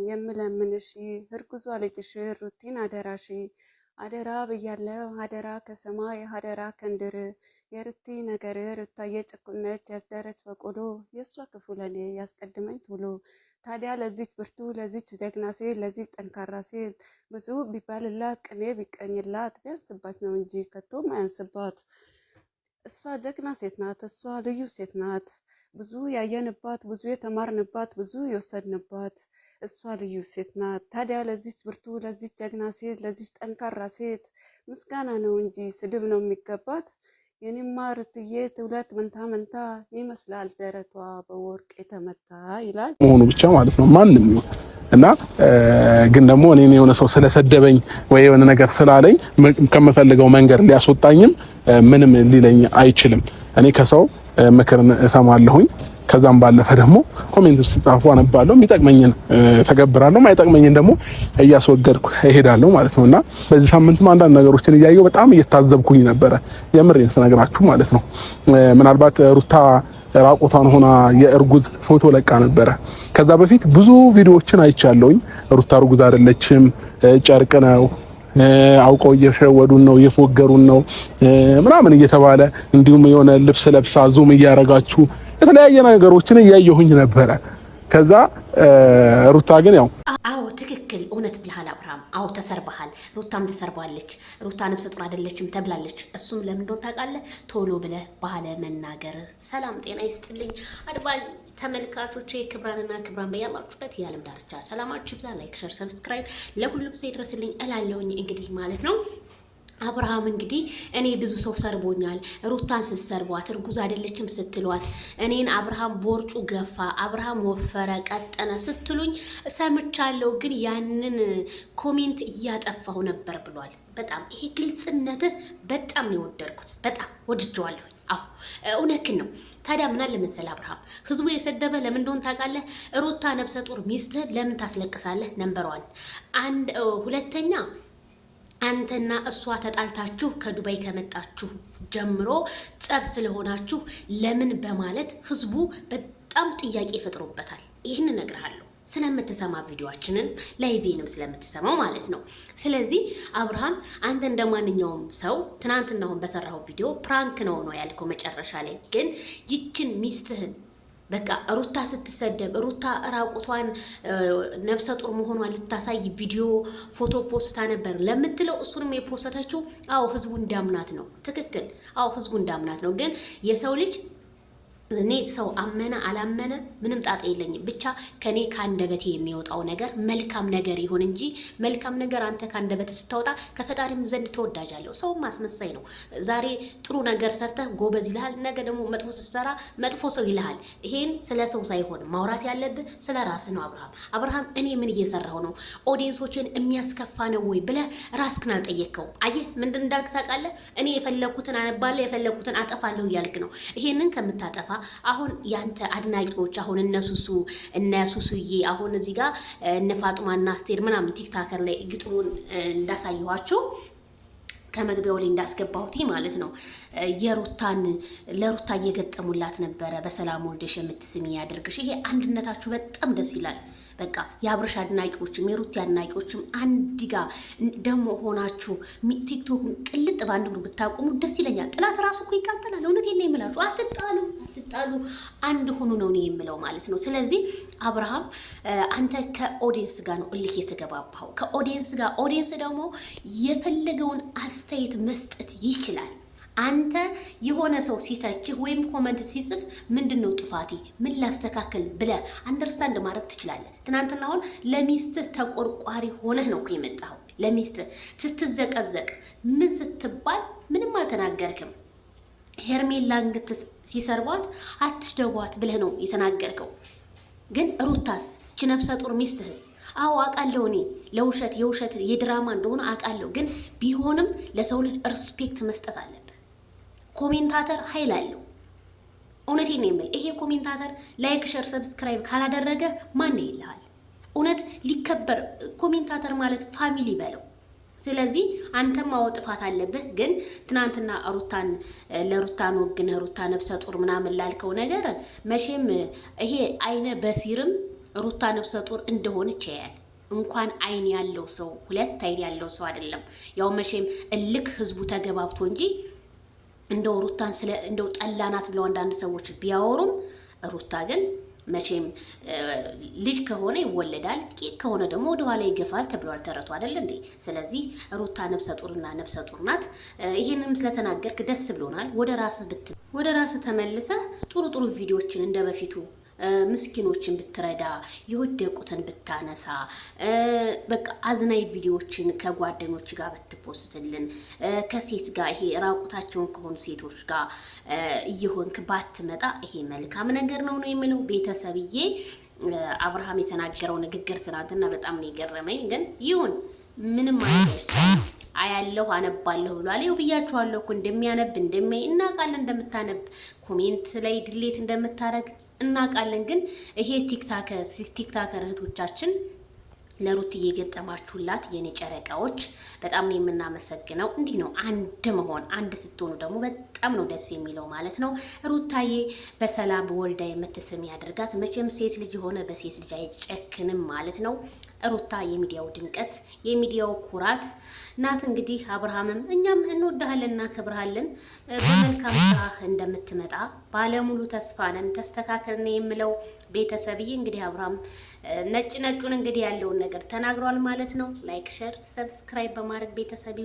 የምለምንሽ እርጉዟ ልጅሽ ሩቲን አደራሽ አደራ ብያለሁ አደራ ከሰማይ አደራ ከንድር የሩቲ ነገር ሩታዬ ጭቁነች ያስደረች በቆሎ የእሷ ክፉ ለኔ ያስቀድመኝ ቶሎ። ታዲያ ለዚች ብርቱ ለዚች ጀግና ሴት ለዚች ጠንካራ ሴት ብዙ ቢባልላት ቅኔ ቢቀኝላት ቢያንስባት ነው እንጂ ከቶም አያንስባት። እሷ ጀግና ሴት ናት፣ እሷ ልዩ ሴት ናት። ብዙ ያየንባት ብዙ የተማርንባት ብዙ የወሰድንባት እሷ ልዩ ሴት ናት። ታዲያ ለዚች ብርቱ ለዚች ጀግና ሴት ለዚች ጠንካራ ሴት ምስጋና ነው እንጂ ስድብ ነው የሚገባት። የኔማ ሩትዬ ትውለት መንታ መንታ ይመስላል ደረቷ በወርቅ የተመታ ይላል መሆኑ ብቻ ማለት ነው ማንም ይሁን እና ግን ደግሞ እኔ የሆነ ሰው ስለሰደበኝ ወይ የሆነ ነገር ስላለኝ ከመፈልገው መንገድ ሊያስወጣኝም ምንም ሊለኝ አይችልም። እኔ ከሰው ምክርን እሰማለሁኝ። ከዛም ባለፈ ደግሞ ኮሜንት ሲጻፉ አነባለሁ። የሚጠቅመኝን ተገብራለሁ፣ ማይጠቅመኝን ደግሞ እያስወገድኩ እሄዳለሁ ማለት ነውና በዚህ ሳምንትም አንዳንድ ነገሮችን እያየሁ በጣም እየታዘብኩኝ ነበረ። የምሬን ስነግራችሁ ማለት ነው። ምናልባት ሩታ ራቆቷን ሆና የእርጉዝ ፎቶ ለቃ ነበረ። ከዛ በፊት ብዙ ቪዲዮዎችን አይቻለሁኝ። ሩታ እርጉዝ አይደለችም፣ ጨርቅ ነው፣ አውቀው እየሸወዱን ነው፣ እየፎገሩን ነው ምናምን እየተባለ እንዲሁም የሆነ ልብስ ለብሳ ዙም እያረጋችሁ የተለያየ ነገሮችን እያየሁኝ ነበረ። ከዛ ሩታ ግን ያው አዎ ትክክል እውነት ብለሃል አብርሃም። አዎ ተሰርባሃል፣ ሩታም ተሰርባለች። ሩታ ነፍሰ ጡር አይደለችም ተብላለች። እሱም ለምን እንደሆነ ታውቃለህ? ቶሎ ብለህ ባለ መናገር። ሰላም ጤና ይስጥልኝ አድባል ተመልካቾቼ፣ ክብራንና ክብራን በያላችሁበት የዓለም ዳርቻ ሰላማችሁ ይብዛ። ላይክ፣ ሼር፣ ሰብስክራይብ ለሁሉም ሰው ይድረስልኝ እላለሁኝ። እንግዲህ ማለት ነው አብርሃም እንግዲህ እኔ ብዙ ሰው ሰርቦኛል፣ ሩታን ስትሰርቧት እርጉዝ አይደለችም ስትሏት እኔን አብርሃም ቦርጩ ገፋ፣ አብርሃም ወፈረ፣ ቀጠነ ስትሉኝ ሰምቻለሁ። ግን ያንን ኮሜንት እያጠፋሁ ነበር ብሏል። በጣም ይሄ ግልጽነትህ በጣም ነው የወደድኩት፣ በጣም ወድጀዋለሁ። አዎ እውነትን ነው። ታዲያ ምን አለ መሰለህ አብርሃም፣ ህዝቡ የሰደበ ለምን እንደሆነ ታውቃለህ? ሩታ ነፍሰ ጡር ሚስትህ ለምን ታስለቅሳለህ? ነምበር 1 ሁለተኛ አንተና እሷ ተጣልታችሁ ከዱባይ ከመጣችሁ ጀምሮ ጸብ ስለሆናችሁ ለምን በማለት ህዝቡ በጣም ጥያቄ ፈጥሮበታል። ይህን እነግርሃለሁ ስለምትሰማ ቪዲዮአችንን ላይቬንም ስለምትሰማው ማለት ነው። ስለዚህ አብርሃም አንተ እንደማንኛውም ሰው ትናንትናውን በሰራው ቪዲዮ ፕራንክ ነው ያልከው መጨረሻ ላይ ግን ይችን ሚስትህን በቃ ሩታ ስትሰደብ ሩታ ራቁቷን ነፍሰ ጡር መሆኗን ልታሳይ ቪዲዮ ፎቶ ፖስታ ነበር ለምትለው እሱንም የፖስተችው አዎ ህዝቡ እንዳምናት ነው። ትክክል አዎ ህዝቡ እንዳምናት ነው። ግን የሰው ልጅ እኔ ሰው አመነ አላመነ ምንም ጣጣ የለኝም። ብቻ ከኔ ካንደበቴ የሚወጣው ነገር መልካም ነገር ይሁን እንጂ መልካም ነገር አንተ ካንደበቴ ስታወጣ ከፈጣሪም ዘንድ ተወዳጃለሁ። ሰው ማስመሳይ ነው። ዛሬ ጥሩ ነገር ሰርተህ ጎበዝ ይልሃል፣ ነገ ደግሞ መጥፎ ስትሰራ መጥፎ ሰው ይልሃል። ይሄን ስለ ሰው ሳይሆን ማውራት ያለብህ ስለ ራስህ ነው። አብርሃም እኔ ምን እየሰራሁ ነው? ኦዲየንሶችን የሚያስከፋ ነው ወይ ብለህ ራስህን አልጠየቅከውም? አየህ ምንድን እንዳልክ ታውቃለህ? እኔ የፈለኩትን አነባለሁ የፈለኩትን አጠፋለሁ እያልክ ነው። ይሄንን ከምታጠፋ አሁን ያንተ አድናቂዎች አሁን እነሱሱዬ አሁን እዚህ ጋር እነ ፋጡማና አስቴር ምናምን ቲክታከር ላይ ግጥሙን እንዳሳየኋቸው ከመግቢያው ላይ እንዳስገባሁት ማለት ነው ለሩታ እየገጠሙላት ነበረ። በሰላም ወልደሽ የምትስሚ ያድርግሽ። ይሄ አንድነታችሁ በጣም ደስ ይላል። በቃ የአብርሽ አድናቂዎችም የሩቲ አድናቂዎችም አንድ ጋ ደግሞ ሆናችሁ ቲክቶክን ቅልጥ ባንድ ግሩ ብታቆሙ ደስ ይለኛል። ጥላት ራሱ እኮ ይቃጠላል። እውነቴን ነው የምላችሁ። አትጣሉ አንድ ሁኑ ነው እኔ የምለው ማለት ነው። ስለዚህ አብርሃም አንተ ከኦዲየንስ ጋር ነው እልክ የተገባባው። ከኦዲየንስ ጋር ኦዲየንስ ደግሞ የፈለገውን አስተያየት መስጠት ይችላል። አንተ የሆነ ሰው ሲተችህ ወይም ኮመንት ሲጽፍ ምንድነው ጥፋቴ ምን ላስተካከል ብለህ አንደርስታንድ ማድረግ ትችላለህ። ትናንትና አሁን ለሚስትህ ተቆርቋሪ ሆነህ ነው የመጣኸው። ለሚስትህ ስትዘቀዘቅ ምን ስትባል ምንም አልተናገርክም። ሄርሜላ አንገት ሲሰርቧት አትሽደቧት ብለህ ነው የተናገርከው። ግን ሩታስ ነፍሰ ጡር ሚስትህስ? አዎ አውቃለሁ እኔ የውሸት የድራማ እንደሆነ አውቃለሁ። ግን ቢሆንም ለሰው ልጅ ሪስፔክት መስጠት አለበት። ኮሜንታተር ኃይል አለው። እውነቴን ነው የምል። ይሄ ኮሜንታተር ላይክ ሼር ሰብስክራይብ ካላደረገ ማን ይልሃል? እውነት ሊከበር ኮሜንታተር ማለት ፋሚሊ በለው። ስለዚህ አንተም አዎ ጥፋት አለብህ። ግን ትናንትና ለሩታን ወግነህ ሩታ ነፍሰ ጡር ምናምን ላልከው ነገር መቼም ይሄ አይነ በሲርም ሩታ ነፍሰ ጡር እንደሆነች ያያል። እንኳን አይን ያለው ሰው 2 አይን ያለው ሰው አይደለም። ያው መቼም እልክ ህዝቡ ተገባብቶ እንጂ እንደው ሩታን እንደው ጠላናት ብለው አንዳንድ ሰዎች ቢያወሩም ሩታ ግን መቼም ልጅ ከሆነ ይወለዳል፣ ቂቅ ከሆነ ደግሞ ወደ ኋላ ይገፋል ተብሏል ተረቱ አይደል እንዴ? ስለዚህ ሩታ ነፍሰ ጡር ናት። ይሄንንም ስለተናገርክ ደስ ብሎናል። ወደ ራስህ ተመልሰህ ጥሩ ቪዲዮዎችን እንደበፊቱ ምስኪኖችን ብትረዳ፣ የወደቁትን ብታነሳ፣ በቃ አዝናይ ቪዲዮዎችን ከጓደኞች ጋር ብትፖስትልን፣ ከሴት ጋር ይሄ ራቁታቸውን ከሆኑ ሴቶች ጋር እየሆንክ ባትመጣ ይሄ መልካም ነገር ነው የምለው። ቤተሰብዬ አብርሃም የተናገረው ንግግር ትናንትና በጣም ነው የገረመኝ። ግን ይሁን ምንም አይደለም። አያለሁ አነባለሁ ብሏል። ይኸው ብያችኋለሁ እኮ እንደሚያነብ እንደሚያይ እናውቃለን። እንደምታነብ ኮሜንት ላይ ድሌት እንደምታረግ እናውቃለን። ግን ይሄ ቲክታከር እህቶቻችን ለሩትዬ የገጠማችሁላት የኔ ጨረቃዎች በጣም ነው የምናመሰግነው። እንዲህ ነው አንድ ስትሆኑ ደግሞ በጣም ነው ደስ የሚለው ማለት ነው። ሩታዬ በሰላም ወልዳ የምትስም ያደርጋት። መቼም ሴት ልጅ የሆነ በሴት ልጅ አይጨክንም ማለት ነው። ሩታ የሚዲያው ድምቀት የሚዲያው ኩራት ናት። እንግዲህ አብርሃምም እኛም እንወዳሃለን እናከብርሃለን። በመልካም ስራ እንደምትመጣ ባለሙሉ ተስፋ ነን። ተስተካከል ነው የምለው ቤተሰብዬ። እንግዲህ አብርሃም ነጩን እንግዲህ ያለውን ነገር ተናግሯል ማለት ነው። ላይክ፣ ሼር፣ ሰብስክራይብ በማድረግ ቤተሰብ